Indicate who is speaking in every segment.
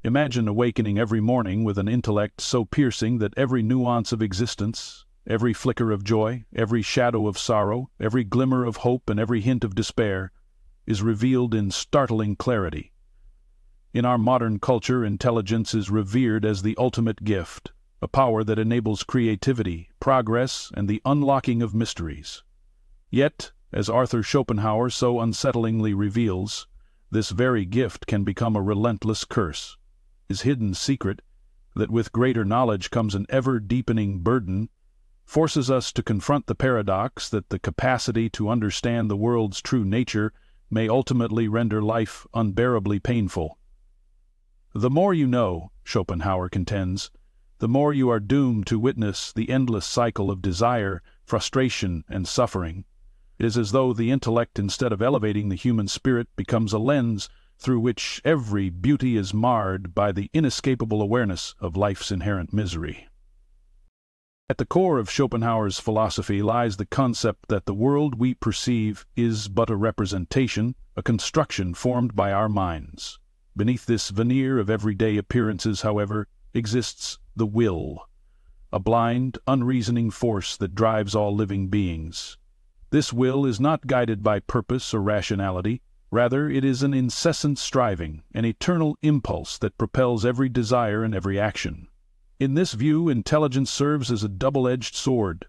Speaker 1: Imagine awakening every morning with an intellect so piercing that every nuance of existence, every flicker of joy, every shadow of sorrow, every glimmer of hope, and every hint of despair is revealed in startling clarity. In our modern culture, intelligence is revered as the ultimate gift, a power that enables creativity, progress, and the unlocking of mysteries. Yet, as Arthur Schopenhauer so unsettlingly reveals, this very gift can become a relentless curse. His hidden secret, that with greater knowledge comes an ever-deepening burden, forces us to confront the paradox that the capacity to understand the world's true nature may ultimately render life unbearably painful. The more you know, Schopenhauer contends, the more you are doomed to witness the endless cycle of desire, frustration, and suffering. It is as though the intellect, instead of elevating the human spirit, becomes a lens through which every beauty is marred by the inescapable awareness of life's inherent misery. At the core of Schopenhauer's philosophy lies the concept that the world we perceive is but a representation, a construction formed by our minds. Beneath this veneer of everyday appearances, however, exists the will, a blind, unreasoning force that drives all living beings. This will is not guided by purpose or rationality. Rather, it is an incessant striving, an eternal impulse that propels every desire and every action. In this view, intelligence serves as a double-edged sword.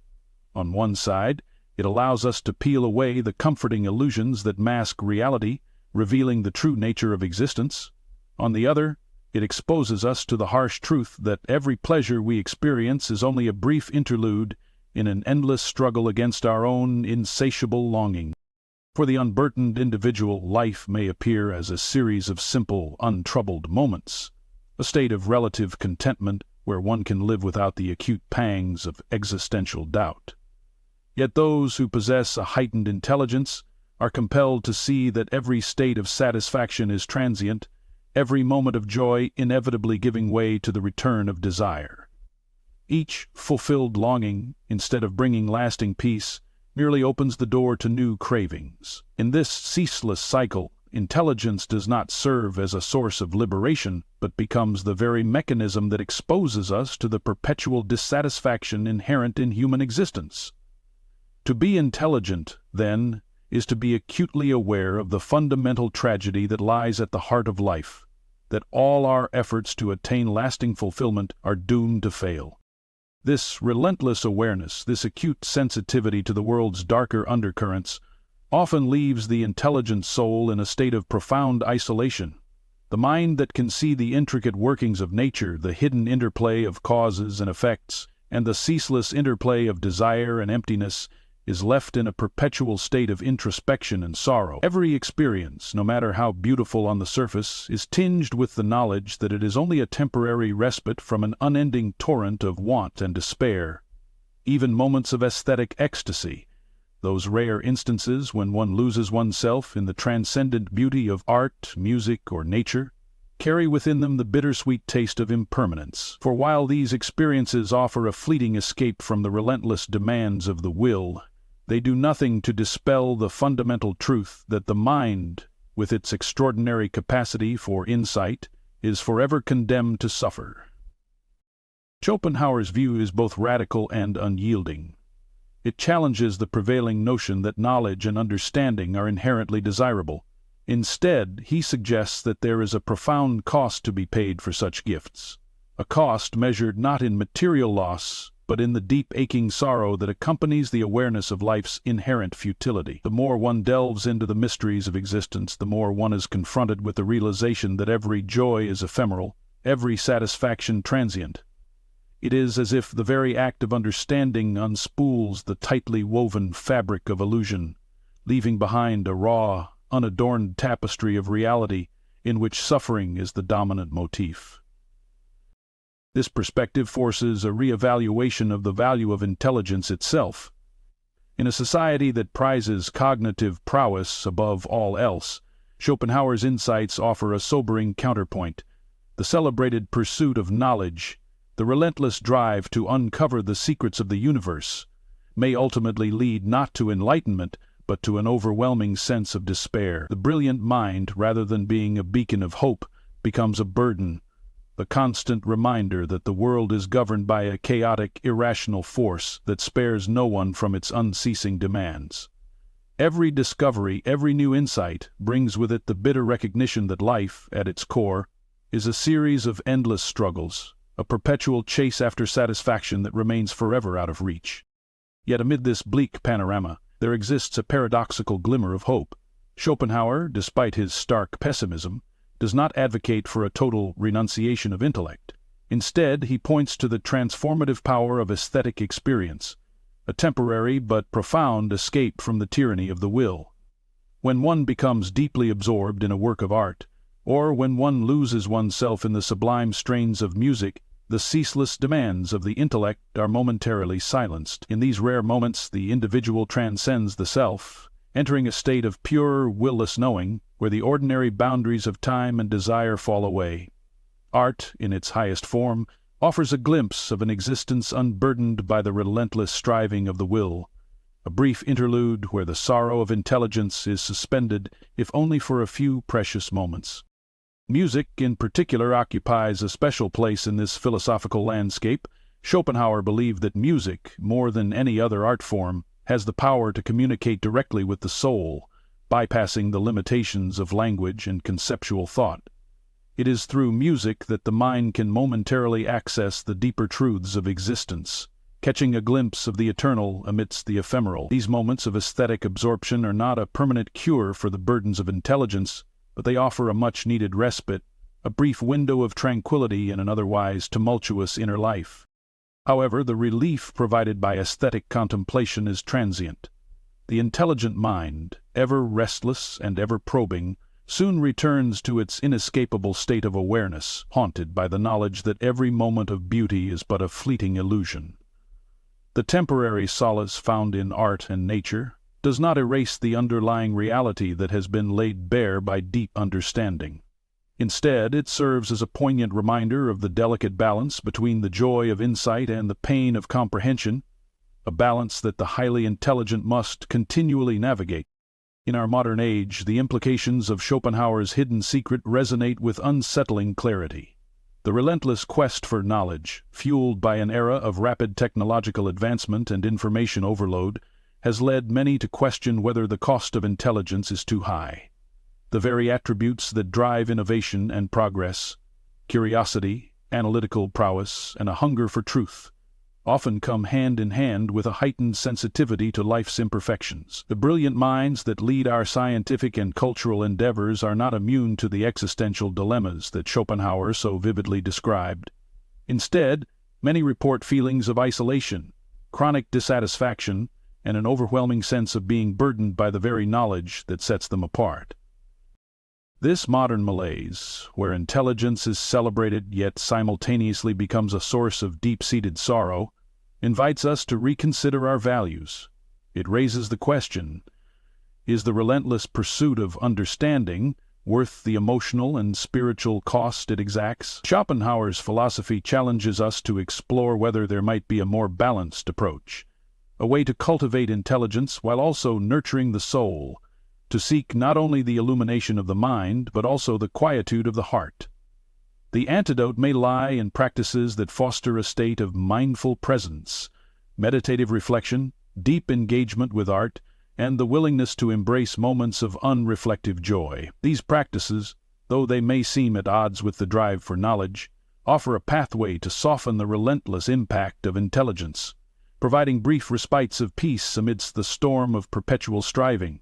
Speaker 1: On one side, it allows us to peel away the comforting illusions that mask reality, revealing the true nature of existence. On the other, it exposes us to the harsh truth that every pleasure we experience is only a brief interlude in an endless struggle against our own insatiable longing. For the unburdened individual, life may appear as a series of simple, untroubled moments, a state of relative contentment where one can live without the acute pangs of existential doubt. Yet those who possess a heightened intelligence are compelled to see that every state of satisfaction is transient, every moment of joy inevitably giving way to the return of desire. Each fulfilled longing, instead of bringing lasting peace, merely opens the door to new cravings. In this ceaseless cycle, intelligence does not serve as a source of liberation, but becomes the very mechanism that exposes us to the perpetual dissatisfaction inherent in human existence. To be intelligent, then, is to be acutely aware of the fundamental tragedy that lies at the heart of life, that all our efforts to attain lasting fulfillment are doomed to fail. This relentless awareness, this acute sensitivity to the world's darker undercurrents, often leaves the intelligent soul in a state of profound isolation. The mind that can see the intricate workings of nature, the hidden interplay of causes and effects, and the ceaseless interplay of desire and emptiness, is left in a perpetual state of introspection and sorrow. Every experience, no matter how beautiful on the surface, is tinged with the knowledge that it is only a temporary respite from an unending torrent of want and despair. Even moments of aesthetic ecstasy, those rare instances when one loses oneself in the transcendent beauty of art, music, or nature, carry within them the bittersweet taste of impermanence. For while these experiences offer a fleeting escape from the relentless demands of the will, they do nothing to dispel the fundamental truth that the mind, with its extraordinary capacity for insight, is forever condemned to suffer. Schopenhauer's view is both radical and unyielding. It challenges the prevailing notion that knowledge and understanding are inherently desirable. Instead, he suggests that there is a profound cost to be paid for such gifts, a cost measured not in material loss, but in the deep aching sorrow that accompanies the awareness of life's inherent futility. The more one delves into the mysteries of existence, the more one is confronted with the realization that every joy is ephemeral, every satisfaction transient. It is as if the very act of understanding unspools the tightly woven fabric of illusion, leaving behind a raw, unadorned tapestry of reality in which suffering is the dominant motif. This perspective forces a re-evaluation of the value of intelligence itself. In a society that prizes cognitive prowess above all else, Schopenhauer's insights offer a sobering counterpoint. The celebrated pursuit of knowledge, the relentless drive to uncover the secrets of the universe, may ultimately lead not to enlightenment, but to an overwhelming sense of despair. The brilliant mind, rather than being a beacon of hope, becomes a burden, a constant reminder that the world is governed by a chaotic, irrational force that spares no one from its unceasing demands. Every discovery, every new insight, brings with it the bitter recognition that life, at its core, is a series of endless struggles, a perpetual chase after satisfaction that remains forever out of reach. Yet amid this bleak panorama, there exists a paradoxical glimmer of hope. Schopenhauer, despite his stark pessimism, does not advocate for a total renunciation of intellect. Instead, he points to the transformative power of aesthetic experience, a temporary but profound escape from the tyranny of the will. When one becomes deeply absorbed in a work of art, or when one loses oneself in the sublime strains of music, the ceaseless demands of the intellect are momentarily silenced. In these rare moments, the individual transcends the self, entering a state of pure, will-less knowing, where the ordinary boundaries of time and desire fall away. Art, in its highest form, offers a glimpse of an existence unburdened by the relentless striving of the will, a brief interlude where the sorrow of intelligence is suspended, if only for a few precious moments. Music, in particular, occupies a special place in this philosophical landscape. Schopenhauer believed that music, more than any other art form, has the power to communicate directly with the soul, bypassing the limitations of language and conceptual thought. It is through music that the mind can momentarily access the deeper truths of existence, catching a glimpse of the eternal amidst the ephemeral. These moments of aesthetic absorption are not a permanent cure for the burdens of intelligence, but they offer a much-needed respite, a brief window of tranquility in an otherwise tumultuous inner life. However, the relief provided by aesthetic contemplation is transient. The intelligent mind, ever restless and ever probing, soon returns to its inescapable state of awareness, haunted by the knowledge that every moment of beauty is but a fleeting illusion. The temporary solace found in art and nature does not erase the underlying reality that has been laid bare by deep understanding. Instead, it serves as a poignant reminder of the delicate balance between the joy of insight and the pain of comprehension, a balance that the highly intelligent must continually navigate. In our modern age, the implications of Schopenhauer's hidden secret resonate with unsettling clarity. The relentless quest for knowledge, fueled by an era of rapid technological advancement and information overload, has led many to question whether the cost of intelligence is too high. The very attributes that drive innovation and progress, curiosity, analytical prowess, and a hunger for truth, often come hand in hand with a heightened sensitivity to life's imperfections. The brilliant minds that lead our scientific and cultural endeavors are not immune to the existential dilemmas that Schopenhauer so vividly described. Instead, many report feelings of isolation, chronic dissatisfaction, and an overwhelming sense of being burdened by the very knowledge that sets them apart. This modern malaise, where intelligence is celebrated yet simultaneously becomes a source of deep-seated sorrow, invites us to reconsider our values. It raises the question, is the relentless pursuit of understanding worth the emotional and spiritual cost it exacts? Schopenhauer's philosophy challenges us to explore whether there might be a more balanced approach, a way to cultivate intelligence while also nurturing the soul, to seek not only the illumination of the mind, but also the quietude of the heart. The antidote may lie in practices that foster a state of mindful presence, meditative reflection, deep engagement with art, and the willingness to embrace moments of unreflective joy. These practices, though they may seem at odds with the drive for knowledge, offer a pathway to soften the relentless impact of intelligence, providing brief respites of peace amidst the storm of perpetual striving.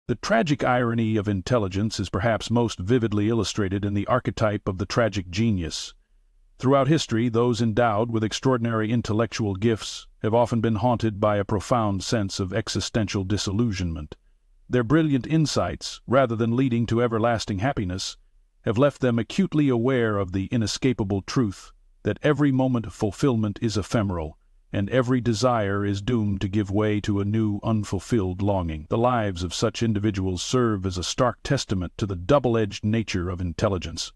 Speaker 1: The tragic irony of intelligence is perhaps most vividly illustrated in the archetype of the tragic genius. Throughout history, those endowed with extraordinary intellectual gifts have often been haunted by a profound sense of existential disillusionment. Their brilliant insights, rather than leading to everlasting happiness, have left them acutely aware of the inescapable truth that every moment of fulfillment is ephemeral, and every desire is doomed to give way to a new, unfulfilled longing. The lives of such individuals serve as a stark testament to the double-edged nature of intelligence,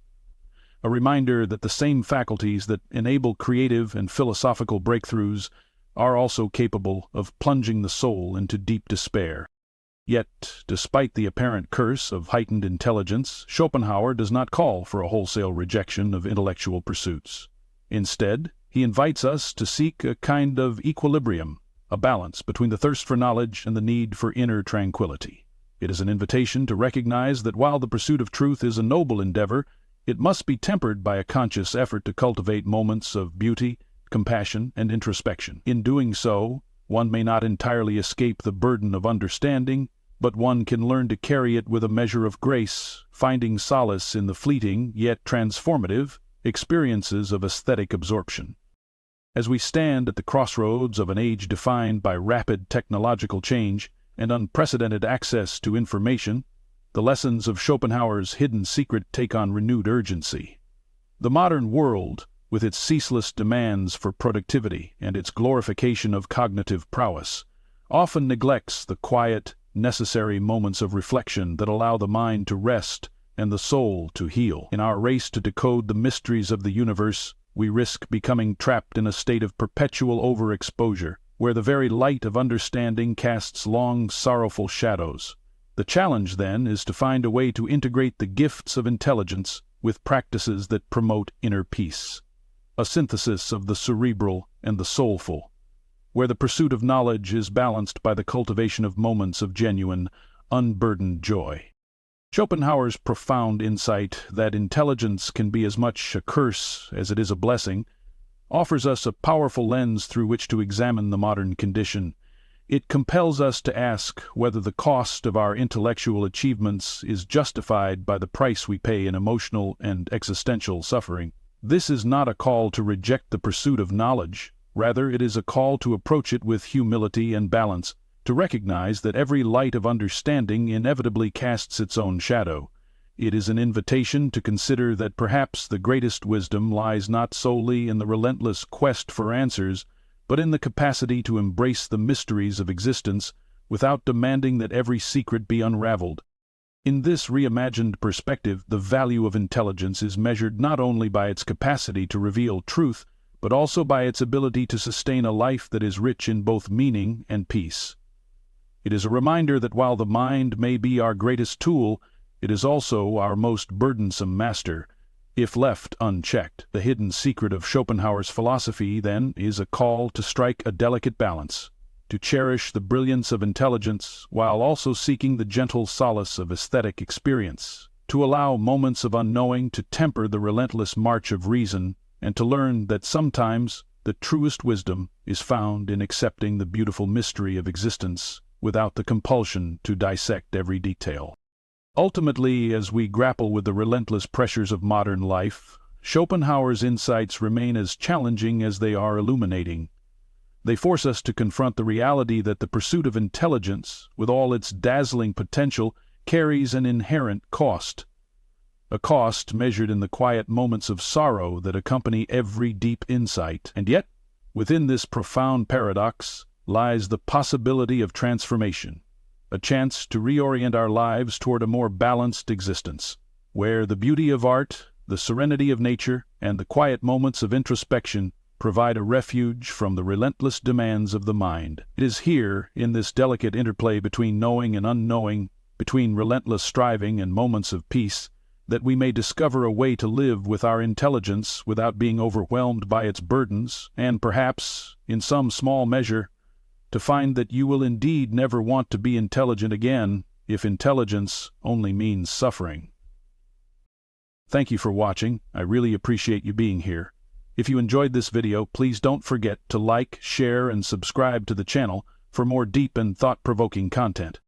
Speaker 1: a reminder that the same faculties that enable creative and philosophical breakthroughs are also capable of plunging the soul into deep despair. Yet, despite the apparent curse of heightened intelligence, Schopenhauer does not call for a wholesale rejection of intellectual pursuits. Instead, he invites us to seek a kind of equilibrium, a balance between the thirst for knowledge and the need for inner tranquility. It is an invitation to recognize that while the pursuit of truth is a noble endeavor, it must be tempered by a conscious effort to cultivate moments of beauty, compassion, and introspection. In doing so, one may not entirely escape the burden of understanding, but one can learn to carry it with a measure of grace, finding solace in the fleeting, yet transformative, experiences of aesthetic absorption. As we stand at the crossroads of an age defined by rapid technological change and unprecedented access to information, the lessons of Schopenhauer's hidden secret take on renewed urgency. The modern world, with its ceaseless demands for productivity and its glorification of cognitive prowess, often neglects the quiet, necessary moments of reflection that allow the mind to rest and the soul to heal. In our race to decode the mysteries of the universe, we risk becoming trapped in a state of perpetual overexposure, where the very light of understanding casts long, sorrowful shadows. The challenge, then, is to find a way to integrate the gifts of intelligence with practices that promote inner peace, a synthesis of the cerebral and the soulful, where the pursuit of knowledge is balanced by the cultivation of moments of genuine, unburdened joy. Schopenhauer's profound insight that intelligence can be as much a curse as it is a blessing offers us a powerful lens through which to examine the modern condition. It compels us to ask whether the cost of our intellectual achievements is justified by the price we pay in emotional and existential suffering. This is not a call to reject the pursuit of knowledge. Rather, it is a call to approach it with humility and balance, to recognize that every light of understanding inevitably casts its own shadow. It is an invitation to consider that perhaps the greatest wisdom lies not solely in the relentless quest for answers, but in the capacity to embrace the mysteries of existence without demanding that every secret be unraveled. In this reimagined perspective, the value of intelligence is measured not only by its capacity to reveal truth, but also by its ability to sustain a life that is rich in both meaning and peace. It is a reminder that while the mind may be our greatest tool, it is also our most burdensome master, if left unchecked. The hidden secret of Schopenhauer's philosophy, then, is a call to strike a delicate balance, to cherish the brilliance of intelligence while also seeking the gentle solace of aesthetic experience, to allow moments of unknowing to temper the relentless march of reason, and to learn that sometimes the truest wisdom is found in accepting the beautiful mystery of existence without the compulsion to dissect every detail. Ultimately, as we grapple with the relentless pressures of modern life, Schopenhauer's insights remain as challenging as they are illuminating. They force us to confront the reality that the pursuit of intelligence, with all its dazzling potential, carries an inherent cost. A cost measured in the quiet moments of sorrow that accompany every deep insight. And yet, within this profound paradox lies the possibility of transformation, a chance to reorient our lives toward a more balanced existence, where the beauty of art, the serenity of nature, and the quiet moments of introspection provide a refuge from the relentless demands of the mind. It is here, in this delicate interplay between knowing and unknowing, between relentless striving and moments of peace, that we may discover a way to live with our intelligence without being overwhelmed by its burdens, and perhaps, in some small measure, to find that you will indeed never want to be intelligent again if intelligence only means suffering. Thank you for watching. I really appreciate you being here. If you enjoyed this video, please don't forget to like, share, and subscribe to the channel for more deep and thought-provoking content.